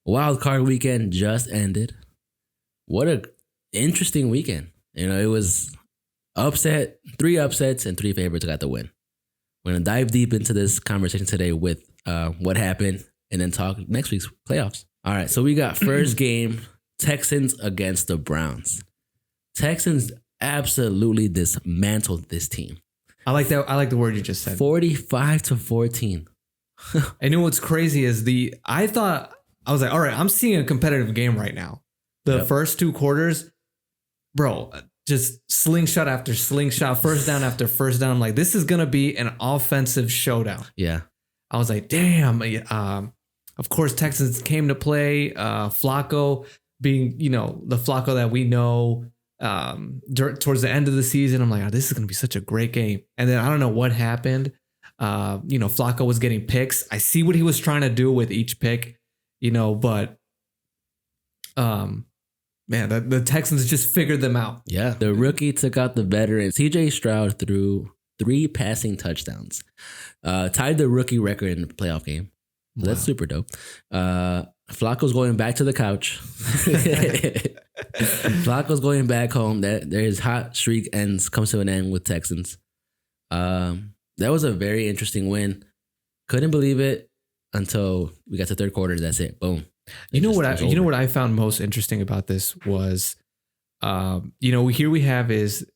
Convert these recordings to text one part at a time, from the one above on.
Wild card weekend just ended. What a interesting weekend. It was three upsets, and three favorites got the win. We're going to dive deep into this conversation today with what happened and then talk next week's playoffs. All right, so we got first game, Texans against the Browns. Texans absolutely dismantled this team. I like that. I like the word you just said. 45-14. I know what's crazy is I was like, all right, I'm seeing a competitive game right now. The first two quarters, bro, just slingshot after slingshot, first down after first down. I'm like, this is going to be an offensive showdown. Yeah. I was like, damn. Of course, Texans came to play. Flacco being, the Flacco that we know towards the end of the season. I'm like, oh, this is going to be such a great game. And then I don't know what happened. Flacco was getting picks. I see what he was trying to do with each pick, but man, the Texans just figured them out. Yeah. The rookie took out the veteran. CJ Stroud threw 3 passing touchdowns. Tied the rookie record in the playoff game. So that's super dope. Flacco's going back to the couch. Flacco's going back home. His hot streak comes to an end with Texans. That was a very interesting win. Couldn't believe it until we got to third quarter. That's it. Boom. You know what I found most interesting about this was, here we have is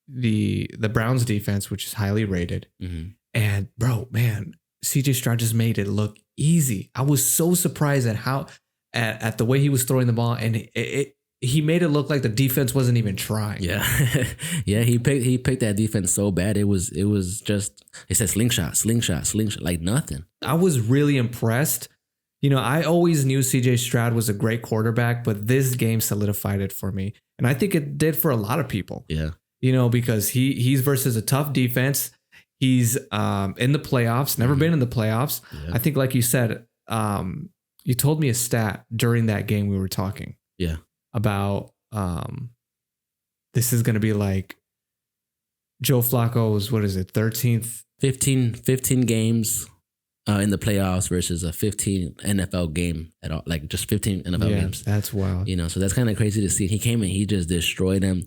the Browns defense, which is highly rated. Mm-hmm. And bro, man, CJ Stroud just made it look easy. I was so surprised at how at the way he was throwing the ball, and he made it look like the defense wasn't even trying. Yeah. Yeah, he picked that defense so bad. It was just, he said slingshot, like nothing. I was really impressed. I always knew CJ Stroud was a great quarterback, but this game solidified it for me. And I think it did for a lot of people. Yeah. Because he's versus a tough defense. He's in the playoffs, never been in the playoffs. Yeah. I think, like you said, you told me a stat during that game we were talking. Yeah. About this is going to be like Joe Flacco's, 13th? 15 games in the playoffs versus a 15 NFL game at all. Like just 15 NFL games. That's wild. So that's kind of crazy to see. He came in, he just destroyed them.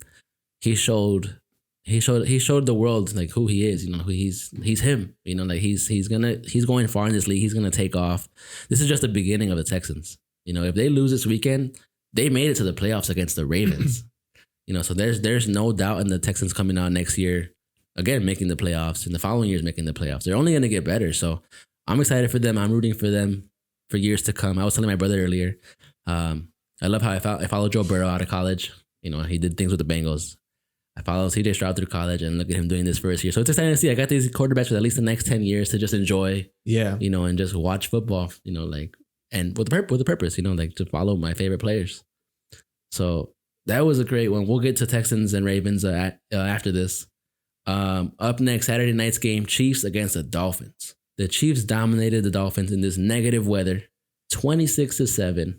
He showed the world like who he is, he's him, like he's going far in this league. He's going to take off. This is just the beginning of the Texans. If they lose this weekend, they made it to the playoffs against the Ravens. So there's no doubt in the Texans coming out next year, again, making the playoffs, and the following years making the playoffs. They're only going to get better. So I'm excited for them. I'm rooting for them for years to come. I was telling my brother earlier, I love how I followed Joe Burrow out of college. He did things with the Bengals. I followed CJ Stroud through college, and look at him doing this first year. So it's exciting to see. I got these quarterbacks for at least the next 10 years to just enjoy, and just watch football, and with the purpose, to follow my favorite players. So that was a great one. We'll get to Texans and Ravens after this. Up next, Saturday night's game, Chiefs against the Dolphins. The Chiefs dominated the Dolphins in this negative weather, 26-7.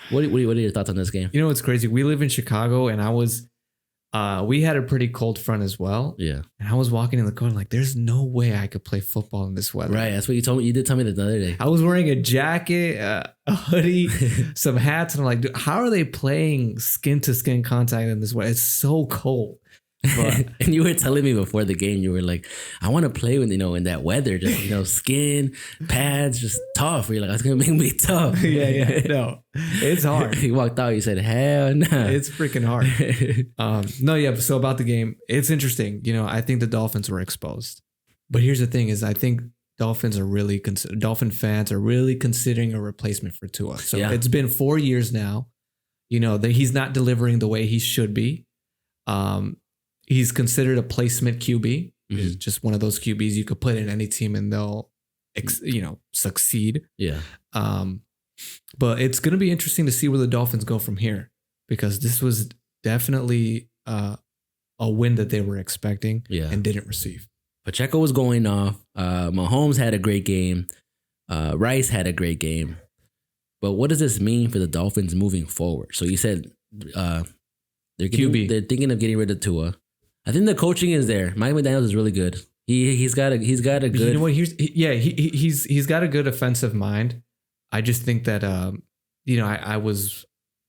What are your thoughts on this game? It's crazy. We live in Chicago, and we had a pretty cold front as well. Yeah. And I was walking in the corner like, there's no way I could play football in this weather. Right. That's what you told me. You did tell me that the other day. I was wearing a jacket, a hoodie, some hats. And I'm like, dude, how are they playing skin to skin contact in this weather? It's so cold. But, and you were telling me before the game, you were like, I want to play with, in that weather, just, skin, pads, just tough. You're like, it's going to make me tough. Yeah. No, it's hard. He walked out. You said, hell no. Nah. It's freaking hard. So about the game, it's interesting. I think the Dolphins were exposed. But here's the thing is I think Dolphin fans are really considering a replacement for Tua. So It's been 4 years now, that he's not delivering the way he should be. He's considered a placement QB. Mm-hmm. He's just one of those QBs you could put in any team and they'll, succeed. Yeah. But it's going to be interesting to see where the Dolphins go from here, because this was definitely a win that they were expecting and didn't receive. Pacheco was going off. Mahomes had a great game. Rice had a great game. But what does this mean for the Dolphins moving forward? So you said they're thinking of getting rid of Tua. I think the coaching is there. Mike McDaniels is really good. He's got a good. You know what? He's got a good offensive mind. I just think that I was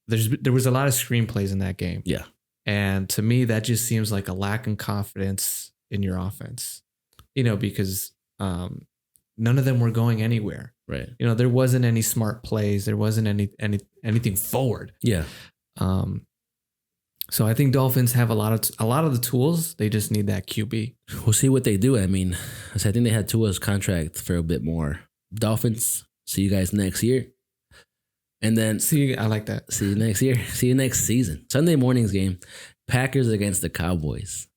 there was a lot of screenplays in that game. Yeah. And to me, that just seems like a lack in confidence in your offense. Because none of them were going anywhere. Right. There wasn't any smart plays. There wasn't anything forward. Yeah. So I think Dolphins have a lot of the tools. They just need that QB. We'll see what they do. I mean, I think they had Tua's contract for a bit more. Dolphins, see you guys next year. And then I like that. See you next year. See you next season. Sunday morning's game. Packers against the Cowboys.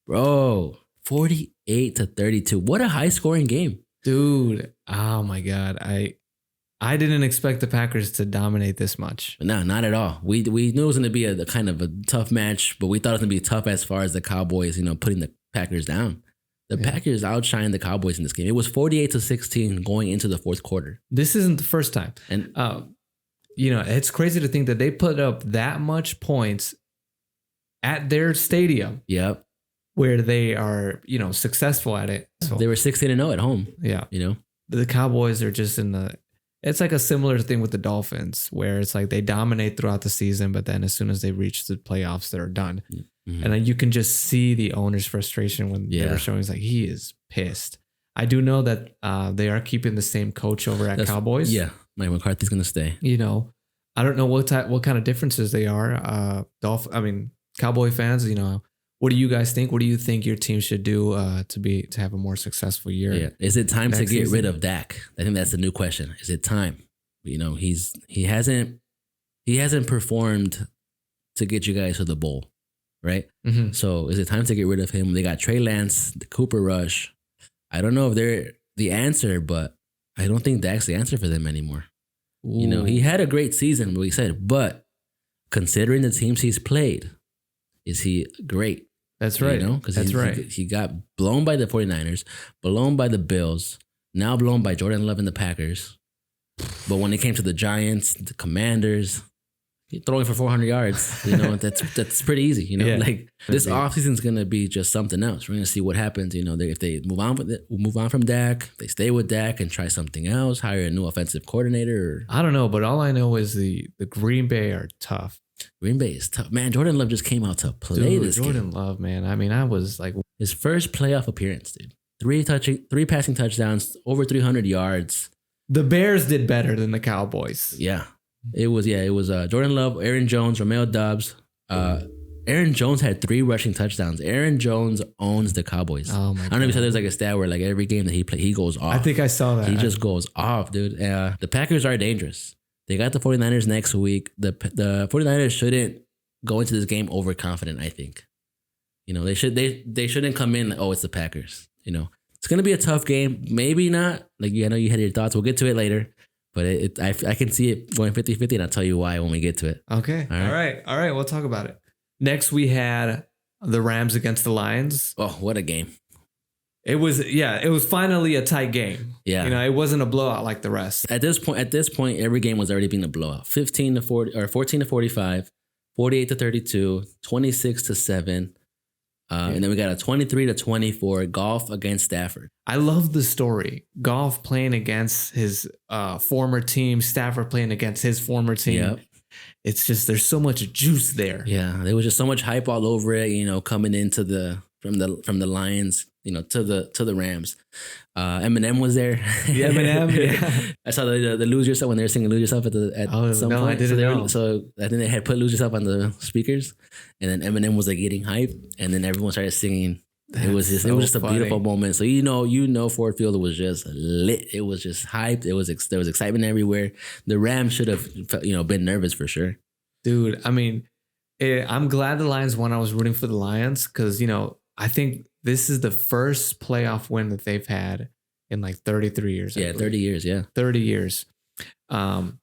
Bro, 48-32. What a high scoring game. Dude, oh my God. I didn't expect the Packers to dominate this much. No, not at all. We knew it was going to be a kind of a tough match, but we thought it was going to be tough as far as the Cowboys, putting the Packers down. The Packers outshined the Cowboys in this game. It was 48-16 going into the fourth quarter. This isn't the first time. And it's crazy to think that they put up that much points at their stadium. Yep. Where they are, successful at it. So, they were 16-0 at home. Yeah. The Cowboys are just it's like a similar thing with the Dolphins where it's like they dominate throughout the season, but then as soon as they reach the playoffs, they're done. Mm-hmm. And you can just see the owner's frustration when they're showing. It's like, he is pissed. I do know that they are keeping the same coach over at Cowboys. Yeah. Mike McCarthy's going to stay. I don't know what kind of differences they are. Cowboy fans, what do you guys think? What do you think your team should do to have a more successful year? Yeah. Is it time to get rid of Dak? I think that's the new question. Is it time? He hasn't performed to get you guys to the bowl, right? Mm-hmm. So is it time to get rid of him? They got Trey Lance, the Cooper Rush. I don't know if they're the answer, but I don't think Dak's the answer for them anymore. Ooh. He had a great season, we said, but considering the teams he's played, is he great? That's right. Because he got blown by the 49ers, blown by the Bills, now blown by Jordan Love and the Packers. But when it came to the Giants, the Commanders, throwing for 400 yards, that's pretty easy. This offseason is going to be just something else. We're going to see what happens. If they move on from Dak, they stay with Dak and try something else, hire a new offensive coordinator. I don't know, but all I know is the Green Bay are tough. Green Bay is tough. Man, Jordan Love just came out to play this game. Jordan Love, man. I mean, I was like... His first playoff appearance, dude. 3 passing touchdowns, over 300 yards. The Bears did better than the Cowboys. Yeah. It was Jordan Love, Aaron Jones, Romeo Doubs. Aaron Jones had 3 rushing touchdowns. Aaron Jones owns the Cowboys. Oh my God. I don't know if you saw there's like a stat where like every game that he plays, he goes off. I think I saw that. He just goes off, dude. The Packers are dangerous. They got the 49ers next week. The 49ers shouldn't go into this game overconfident, I think. They shouldn't come in like, oh, it's the Packers. It's going to be a tough game. Maybe not. I know you had your thoughts. We'll get to it later. But I can see it going 50-50, and I'll tell you why when we get to it. Okay. All right. We'll talk about it. Next, we had the Rams against the Lions. Oh, what a game. It was finally a tight game. Yeah. It wasn't a blowout like the rest. At this point, every game was already being a blowout. 15-40 or 14-45, 48-32, 26-7. And then we got a 23-24 Goff against Stafford. I love the story. Goff playing against his former team, Stafford playing against his former team. Yep. It's just there's so much juice there. Yeah, there was just so much hype all over it. Coming into from the Lions, to the Rams. Eminem was there. Yeah, Eminem. Yeah. I saw the Lose Yourself when they were singing Lose Yourself at some point. I didn't know. So I think they had put Lose Yourself on the speakers, and then Eminem was like getting hype, and then everyone started singing. It was just a beautiful moment. So Ford Field was just lit. It was just hyped. There was excitement everywhere. The Rams should have been nervous for sure. Dude, I mean, I'm glad the Lions won. I was rooting for the Lions because I think this is the first playoff win that they've had in like 33 years. Yeah, 30 years. Yeah, 30 years. I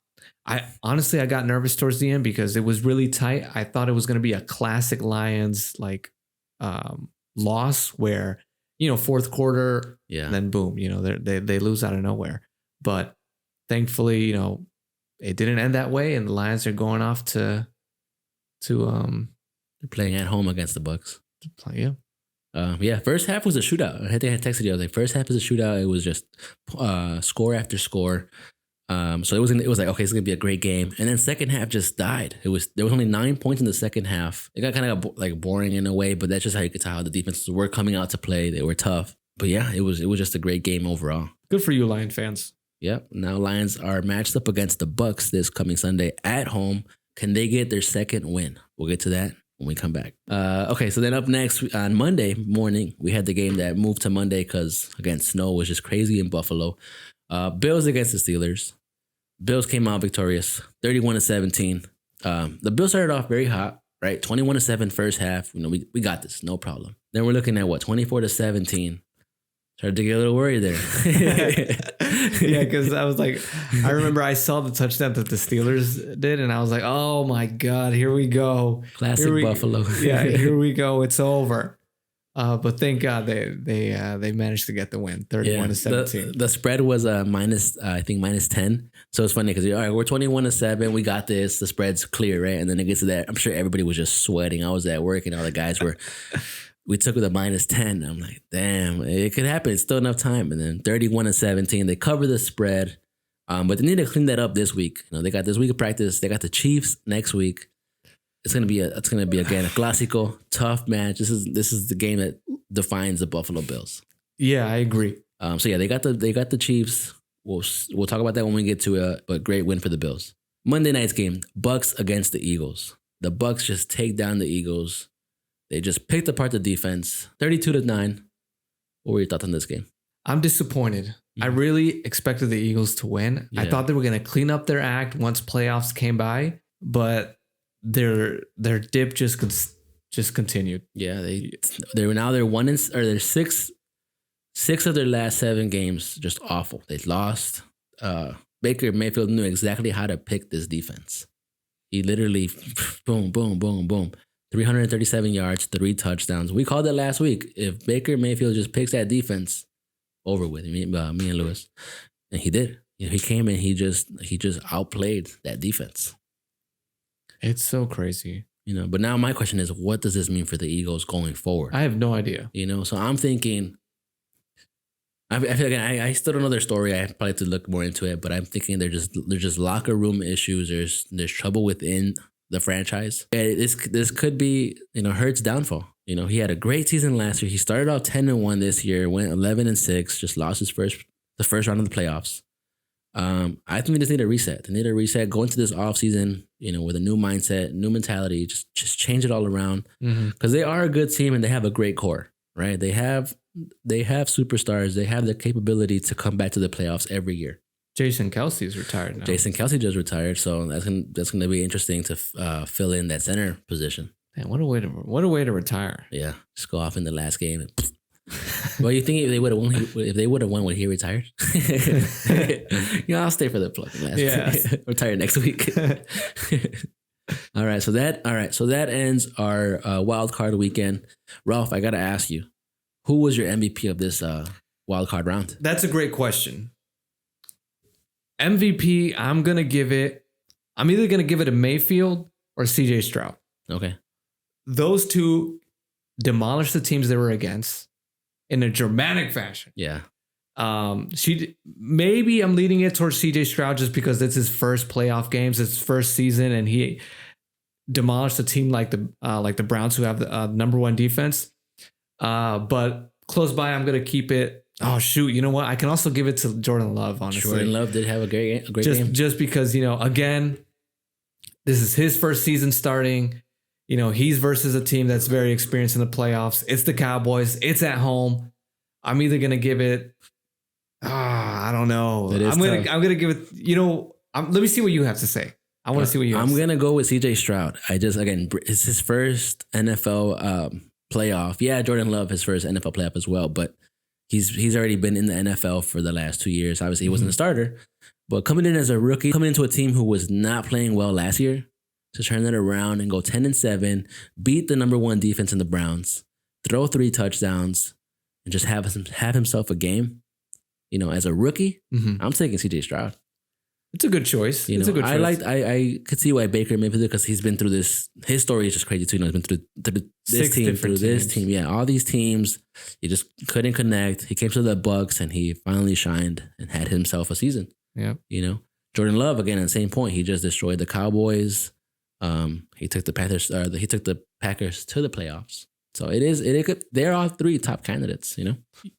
got nervous towards the end because it was really tight. I thought it was going to be a classic Lions loss where fourth quarter, and then boom, they lose out of nowhere. But thankfully, it didn't end that way, and the Lions are going off to they're playing at home against the Bucs. First half was a shootout. I think I texted you. I was like, first half is a shootout. It was just score after score. So it was like, okay, it's gonna be a great game. And then second half just died. There was only 9 points in the second half. It got kind of like boring in a way, but that's just how you could tell how the defenses were coming out to play. They were tough. But yeah, it was just a great game overall. Good for you, Lion fans. Yep. Now Lions are matched up against the Bucs this coming Sunday at home. Can they get their second win? We'll get to that when we come back. Okay, so then up next on Monday morning, we had the game that moved to Monday because, again, snow was just crazy in Buffalo. Bills against the Steelers. Bills came out victorious, 31-17. The Bills started off very hot, right? 21-7 first half. We got this, no problem. Then we're looking at 24-17. Started to get a little worried there. Yeah, because I was like, I remember I saw the touchdown that the Steelers did, and I was like, oh my God, here we go. Classic Buffalo. Yeah, here we go. It's over. But thank God they managed to get the win, 31-17. The spread was minus 10. So it's funny because all right, we're 21-7. We got this. The spread's clear, right? And then it gets to that. I'm sure everybody was just sweating. I was at work, and all the guys were. We took with a minus 10. I'm like, damn, it could happen. It's still enough time. And then 31-17, they cover the spread. But they need to clean that up this week. They got this week of practice. They got the Chiefs next week. It's gonna be again a clásico, tough match. This is the game that defines the Buffalo Bills. Yeah, I agree. So yeah, they got the Chiefs. We'll talk about that when we get to it. But great win for the Bills. Monday night's game, Bucs against the Eagles. The Bucs just take down the Eagles. They just picked apart the defense, 32-9. What were your thoughts on this game? I'm disappointed. Mm-hmm. I really expected the Eagles to win. Yeah. I thought they were going to clean up their act once playoffs came by, but their dip just continued. Yeah, they're 1 or they're 6 of their last 7 games just awful. They lost. Baker Mayfield knew exactly how to pick this defense. He literally boom, boom, boom, boom. 337 yards, 3 touchdowns. We called it last week. If Baker Mayfield just picks that defense, over with me and Lewis, and he did. He came and he just outplayed that defense. It's so crazy, But now my question is, what does this mean for the Eagles going forward? I have no idea. So I'm thinking. I feel like I still don't know their story. I probably have to look more into it, but I'm thinking they're just locker room issues. There's trouble within the franchise. This could be, Hurts' downfall. He had a great season last year. He started off 10-1 this year, went 11-6, just lost the first round of the playoffs. I think they just need a reset. They need a reset, go into this offseason, with a new mindset, new mentality, just change it all around. Because they are a good team and they have a great core, right? They have superstars. They have the capability to come back to the playoffs every year. Jason Kelsey's retired now. Jason Kelsey just retired, so that's gonna be interesting to fill in that center position. Man, what a way to retire. Yeah, just go off in the last game. Well, you think if they would have won, would he retired? I'll stay for the plug. Yeah, retire next week. All right, so that ends our wild card weekend. Ralph, I gotta ask you, who was your MVP of this wild card round? That's a great question. MVP, I'm either going to give it to Mayfield or CJ Stroud. Okay. Those two demolished the teams they were against in a dramatic fashion. Yeah. Maybe I'm leading it towards CJ Stroud just because it's his first playoff games, it's his first season, and he demolished a team like the Browns, who have the number 1 defense. But close by, I'm going to keep it. Oh, shoot. You know what? I can also give it to Jordan Love, honestly. Jordan Love did have a great game. Just because, again, this is his first season starting. He's versus a team that's very experienced in the playoffs. It's the Cowboys. It's at home. I'm either going to give it. I don't know. I'm going to give it. Let me see what you have to say. I want to see what you have to say. I'm going to go with CJ Stroud. It's his first NFL playoff. Yeah, Jordan Love, his first NFL playoff as well. But he's already been in the NFL for the last 2 years. Obviously, he wasn't a starter. But coming in as a rookie, coming into a team who was not playing well last year, to turn that around and go 10-7, beat the number 1 defense in the Browns, throw 3 touchdowns, and just have himself a game, as a rookie, I'm taking CJ Stroud. It's a good choice. It's a good choice. I could see why Baker maybe because he's been through this. His story is just crazy too. He's been through this team. Yeah, all these teams. He just couldn't connect. He came to the Bucs and he finally shined and had himself a season. Yeah. Jordan Love, again, at the same point, he just destroyed the Cowboys. He took the Panthers. He took the Packers to the playoffs. So they're all three top candidates.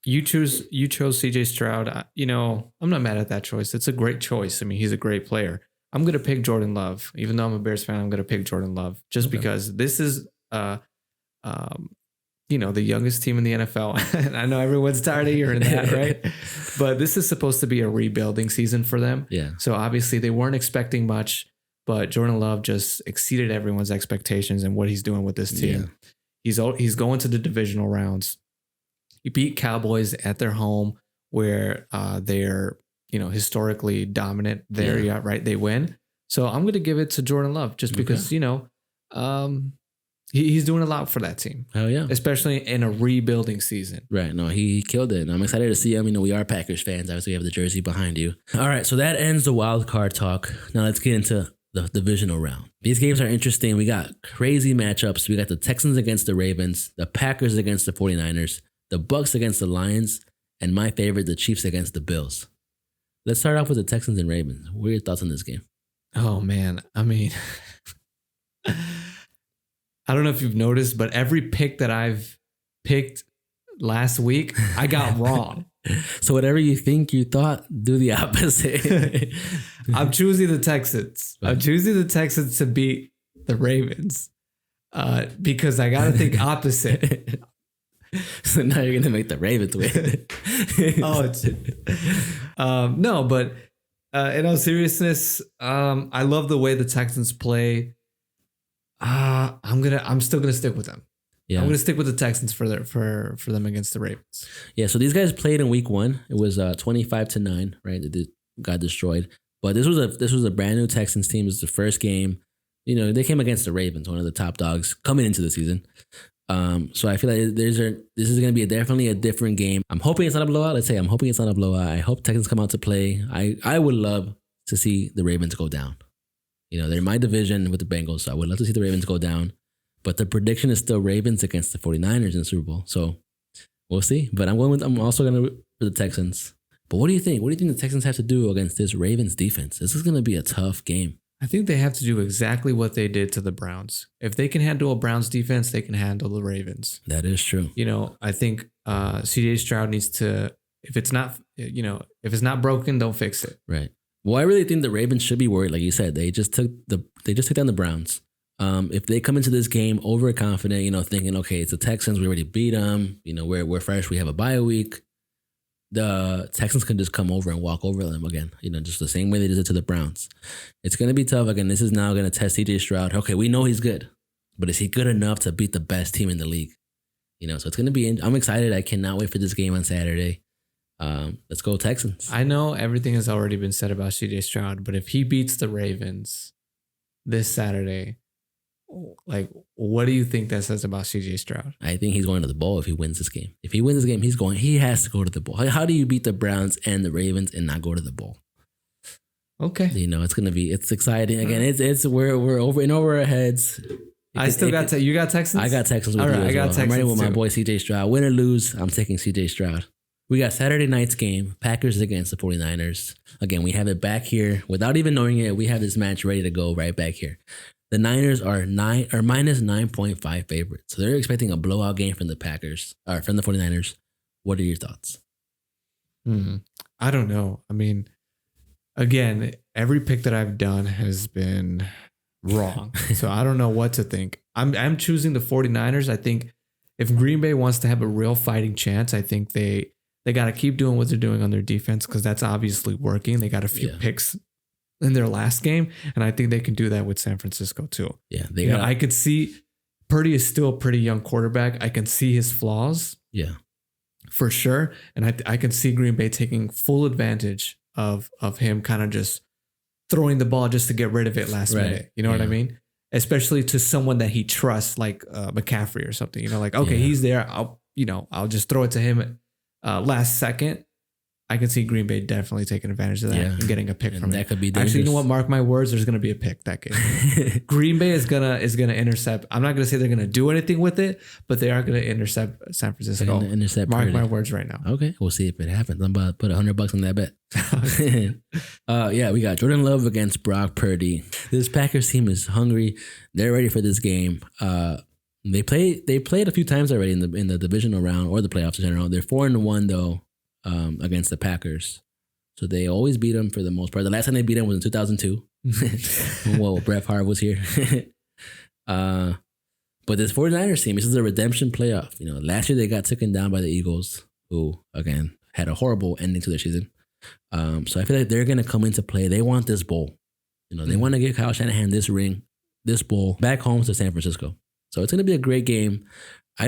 You chose CJ Stroud. I'm not mad at that choice. It's a great choice. I mean, he's a great player. I'm gonna pick Jordan Love, even though I'm a Bears fan. I'm gonna pick Jordan Love just because this is the youngest team in the NFL. And I know everyone's tired of hearing that, right? But this is supposed to be a rebuilding season for them. Yeah. So obviously they weren't expecting much, but Jordan Love just exceeded everyone's expectations and what he's doing with this team. Yeah. He's going to the divisional rounds. He beat Cowboys at their home where they're historically dominant there. Yeah, right. They win. So I'm going to give it to Jordan Love just because he's doing a lot for that team. Hell yeah. Especially in a rebuilding season. Right. No, he killed it. And I'm excited to see him. We are Packers fans. Obviously, we have the jersey behind you. All right. So that ends the wild card talk. Now let's get into the divisional round. These games are interesting. We got crazy matchups. We got the Texans against the Ravens, the Packers against the 49ers, the Bucs against the Lions, and my favorite, the Chiefs against the Bills. Let's start off with the Texans and Ravens. What are your thoughts on this game? Oh, man. I mean, I don't know if you've noticed, but every pick that I've picked last week, I got wrong. So whatever you think you thought, do the opposite. I'm choosing the Texans. I'm choosing the Texans to beat the Ravens because I got to think opposite. So now you're going to make the Ravens win. No, but in all seriousness, I love the way the Texans play. I'm still gonna stick with them. Yeah, I'm gonna stick with the Texans for them against the Ravens. Yeah, so these guys played in week 1. It was 25-9, right? They got destroyed. But this was a brand new Texans team. It was the first game. They came against the Ravens, one of the top dogs coming into the season. So I feel like this is going to be definitely a different game. I'm hoping it's not a blowout. Let's say I'm hoping it's not a blowout. I hope Texans come out to play. I would love to see the Ravens go down. They're in my division with the Bengals, so I would love to see the Ravens go down. But the prediction is still Ravens against the 49ers in the Super Bowl. So we'll see. But I'm also going to root for the Texans. But what do you think? What do you think the Texans have to do against this Ravens defense? This is going to be a tough game. I think they have to do exactly what they did to the Browns. If they can handle a Browns defense, they can handle the Ravens. That is true. I think CJ Stroud needs to, if it's not broken, don't fix it. Right. Well, I really think the Ravens should be worried. Like you said, they just took down the Browns. If they come into this game overconfident, thinking, okay, it's the Texans, we already beat them. We're fresh, we have a bye week. The Texans can just come over and walk over them again, just the same way they did it to the Browns. It's going to be tough. Again, this is now going to test CJ Stroud. Okay, we know he's good, but is he good enough to beat the best team in the league? So it's going to be, I'm excited. I cannot wait for this game on Saturday. Let's go Texans. I know everything has already been said about CJ Stroud, but if he beats the Ravens this Saturday, what do you think that says about CJ Stroud? I think he's going to the bowl if he wins this game. If he wins this game, he has to go to the bowl. How do you beat the Browns and the Ravens and not go to the bowl? Okay. It's exciting. Again, we're over our heads. You got Texans? I got Texans with all right, you as I got well. Texans I'm ready with my too. boy CJ Stroud. Win or lose, I'm taking CJ Stroud. We got Saturday night's game, Packers against the 49ers. Again, we have it back here. Without even knowing it, we have this match ready to go right back here. The Niners are minus 9.5 favorites. So they're expecting a blowout game from the Packers, or from the 49ers. What are your thoughts? I don't know. I mean, again, every pick that I've done has been wrong. So I don't know what to think. I'm choosing the 49ers. I think if Green Bay wants to have a real fighting chance, I think they got to keep doing what they're doing on their defense because that's obviously working. They got a few picks in their last game, and I think they can do that with San Francisco too. Yeah, I could see Purdy is still a pretty young quarterback. I can see his flaws. Yeah, for sure, and I can see Green Bay taking full advantage of him kind of just throwing the ball just to get rid of it last minute. You know what I mean? Especially to someone that he trusts, like McCaffrey or something. He's there. I'll just throw it to him last second. I can see Green Bay definitely taking advantage of that and getting a pick from it. That could be dangerous. Actually, you know what? Mark my words. There's going to be a pick that game. Green Bay is gonna intercept. I'm not going to say they're going to do anything with it, but they are going to intercept San Francisco. Intercept. Mark my words right now. Okay, we'll see if it happens. I'm about to put $100 on that bet. Yeah, we got Jordan Love against Brock Purdy. This Packers team is hungry. They're ready for this game. They played a few times already in the divisional round or the playoffs in general. They're 4-1 though. Against the Packers. So they always beat them for the most part. The last time they beat them was in 2002. Whoa, Brett Favre was here. But this 49ers team, this is a redemption playoff. You know, last year they got taken down by the Eagles, who, again, had a horrible ending to their season. So I feel like they're going to come into play. They want this bowl. You know, they want to get Kyle Shanahan this ring, this bowl, back home to San Francisco. So it's going to be a great game. I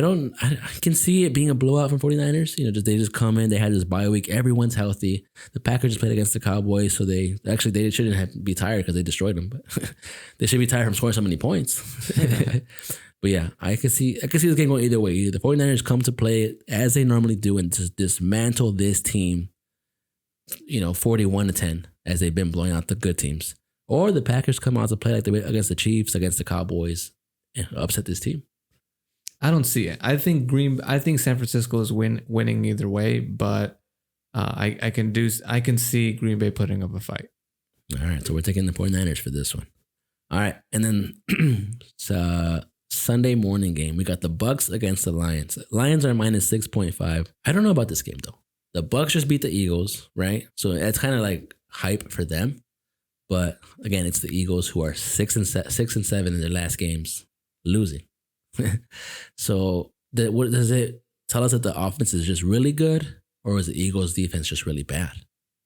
can see it being a blowout from 49ers. You know, they just come in. They had this bye week. Everyone's healthy. The Packers just played against the Cowboys, so they shouldn't be tired because they destroyed them. But they should be tired from scoring so many points. But yeah, I can see this game going either way. Either the 49ers come to play as they normally do and just dismantle this team, you know, 41-10 as they've been blowing out the good teams, or the Packers come out to play like they against the Chiefs, against the Cowboys, and upset this team. I don't see it. I think San Francisco is winning either way, but I can see Green Bay putting up a fight. All right, so we're taking the 49ers for this one. All right, and then Sunday morning game, we got the Bucs against the Lions. Lions are minus 6.5. I don't know about this game though. The Bucs just beat the Eagles, right? So it's kind of like hype for them. But again, it's the Eagles who are 6-7 in their last games, losing. So what does it tell us that the offense is just really good, or is the Eagles' defense just really bad?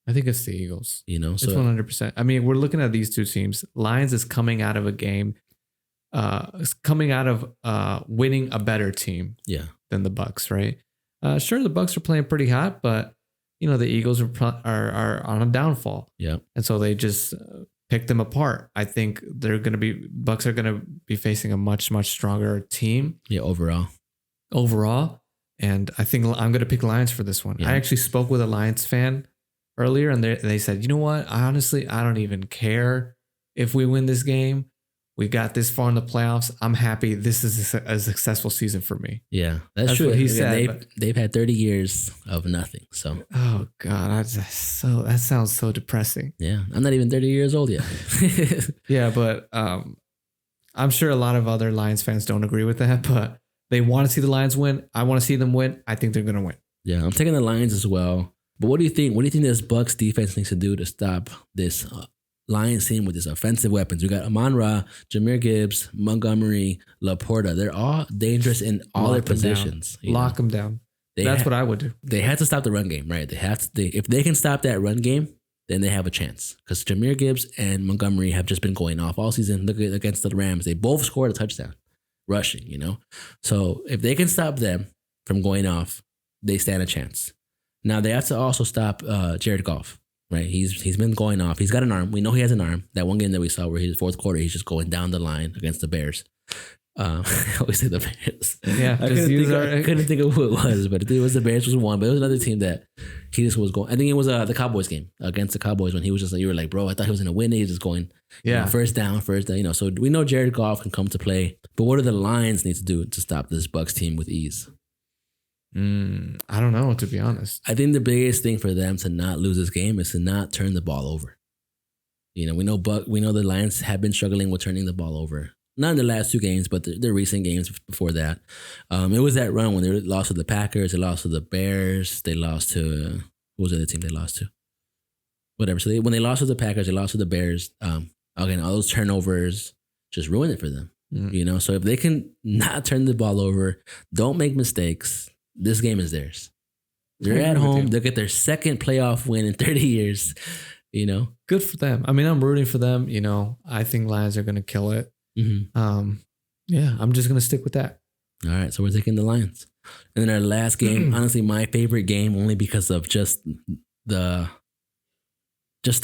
I think it's the Eagles. You know, it's 100%. I mean, we're looking at these two teams. Lions is coming out of a game, winning a better team than the Bucs, right? Sure, the Bucs are playing pretty hot, but you know the Eagles are on a downfall. Yeah, and so they just pick them apart. I think Bucs are gonna be facing a much stronger team. Yeah, overall, and I think I'm gonna pick Lions for this one. Yeah. I actually spoke with a Lions fan earlier, and they said, you know what? Honestly, I don't even care if we win this game. We got this far in the playoffs. I'm happy. This is a successful season for me. Yeah, that's true. What he said. They've had 30 years of nothing. So. Oh God, that sounds so depressing. Yeah, I'm not even 30 years old yet. Yeah, but I'm sure a lot of other Lions fans don't agree with that. But they want to see the Lions win. I want to see them win. I think they're gonna win. Yeah, I'm taking the Lions as well. But what do you think? What do you think this Bucs defense needs to do to stop this Lions team with his offensive weapons? We got Amon-Ra, Jahmyr Gibbs, Montgomery, Laporta. They're all dangerous in all their positions. Lock them down. That's what I would do. They have to stop the run game, right? If they can stop that run game, then they have a chance. Because Jahmyr Gibbs and Montgomery have just been going off all season. Look against the Rams. They both scored a touchdown rushing, you know? So if they can stop them from going off, they stand a chance. Now they have to also stop Jared Goff. Right, he's been going off. He's got an arm. We know he has an arm. That one game that we saw where he's fourth quarter, he's just going down the line against the Bears. I always say the Bears. Yeah, I couldn't think of who it was, but it was the Bears was one. But it was another team that he just was going. I think it was the Cowboys game against the Cowboys when he was just like, you were like, bro, I thought he was gonna win. He was just going, first down. You know, so we know Jared Goff can come to play. But what do the Lions need to do to stop this Bucs team with ease? I don't know, to be honest. I think the biggest thing for them to not lose this game is to not turn the ball over. You know, we know the Lions have been struggling with turning the ball over. Not in the last two games, but the recent games before that. It was that run when they lost to the Packers, they lost to the Bears, they lost to what was the other team they lost to? Whatever. So when they lost to the Packers, they lost to the Bears. Again, all those turnovers just ruined it for them. You know, so if they can not turn the ball over, don't make mistakes. This game is theirs. They're at home. They'll get their second playoff win in 30 years. You know, good for them. I mean, I'm rooting for them. You know, I think Lions are going to kill it. Mm-hmm. Yeah, I'm just going to stick with that. All right, so we're taking the Lions. And then our last game, honestly, my favorite game, only because of just the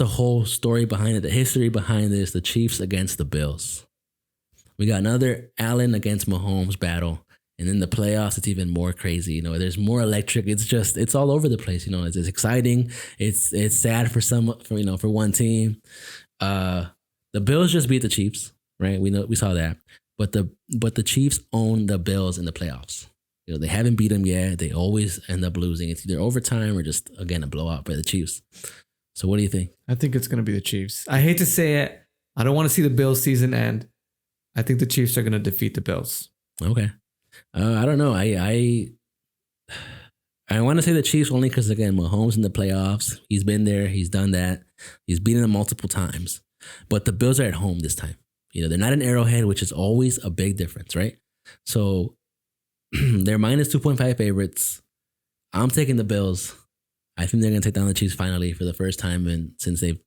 whole story behind it, the history behind this, the Chiefs against the Bills. We got another Allen against Mahomes battle. And in the playoffs, it's even more crazy. You know, there's more electric. It's all over the place. You know, it's exciting. It's sad for one team. The Bills just beat the Chiefs, right? We saw that. But the Chiefs own the Bills in the playoffs. You know, they haven't beat them yet. They always end up losing. It's either overtime or just, again, a blowout by the Chiefs. So what do you think? I think it's going to be the Chiefs. I hate to say it. I don't want to see the Bills season end. I think the Chiefs are going to defeat the Bills. Okay. I don't know. I want to say the Chiefs only because, again, Mahomes in the playoffs. He's been there. He's done that. He's beaten them multiple times. But the Bills are at home this time. You know, they're not an Arrowhead, which is always a big difference, right? So they're minus 2.5 favorites. I'm taking the Bills. I think they're going to take down the Chiefs finally for the first time since they've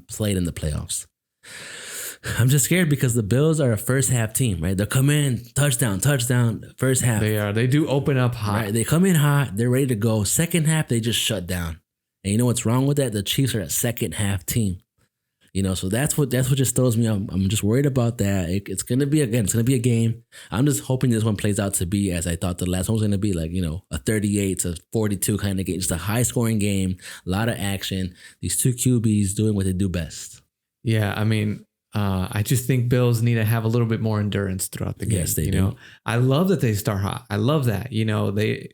played in the playoffs. I'm just scared because the Bills are a first half team, right? They'll come in, touchdown, first half. They are. They do open up hot. Right? They come in hot. They're ready to go. Second half, they just shut down. And you know what's wrong with that? The Chiefs are a second half team. You know, so that's what just throws me off. I'm just worried about that. It's going to be a game. I'm just hoping this one plays out to be as I thought the last one was going to be, like, you know, a 38-42 kind of game. Just a high scoring game, a lot of action. These two QBs doing what they do best. Yeah, I mean, I just think Bills need to have a little bit more endurance throughout the game. Yes, they do. You know, I love that they start hot. I love that. You know, they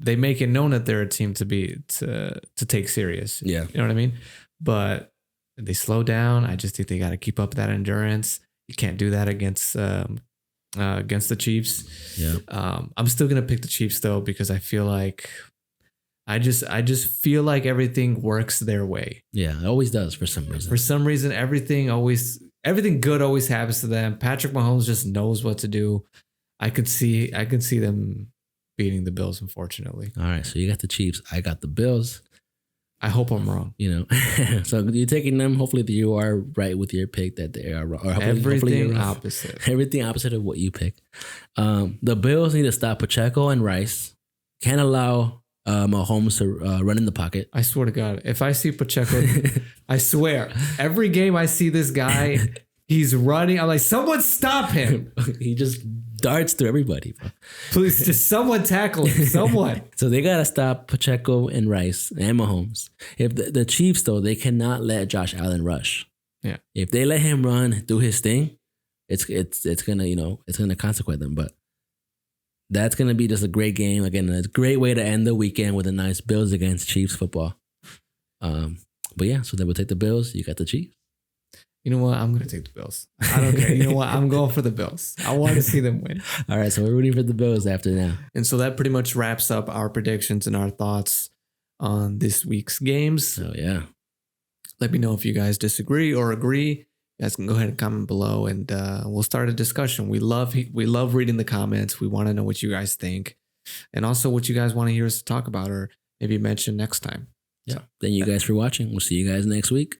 make it known that they're a team to take serious. Yeah. You know what I mean? But they slow down. I just think they got to keep up that endurance. You can't do that against the Chiefs. Yeah. I'm still gonna pick the Chiefs though, because I feel like I just feel like everything works their way. Yeah, it always does for some reason. For some reason, everything good always happens to them. Patrick Mahomes just knows what to do. I could see them beating the Bills, unfortunately. All right, so you got the Chiefs. I got the Bills. I hope I'm wrong. You know, so you're taking them. Hopefully, you are right with your pick that they are wrong. Everything opposite. Everything opposite of what you pick. The Bills need to stop Pacheco and Rice. Can't allow Mahomes to run in the pocket. I swear to God, if I see Pacheco, I swear, every game I see this guy, he's running. I'm like, someone stop him. He just darts through everybody, bro. Please, just someone tackle him. Someone. So they got to stop Pacheco and Rice and Mahomes. If the Chiefs, though, they cannot let Josh Allen rush. Yeah. If they let him run, do his thing, it's gonna, you know, it's gonna consequence them. But that's gonna be just a great game. Again, a great way to end the weekend with a nice Bills against Chiefs football. But yeah, so then we'll take the Bills. You got the Chiefs. You know what? I'm going to take the Bills. I don't care. You know what? I'm going for the Bills. I want to see them win. All right. So we're rooting for the Bills after now. And so that pretty much wraps up our predictions and our thoughts on this week's games. Oh, yeah. Let me know if you guys disagree or agree. You guys can go ahead and comment below and we'll start a discussion. We love reading the comments. We want to know what you guys think and also what you guys want to hear us talk about or maybe mention next time. Yeah. Thank you guys for watching. We'll see you guys next week.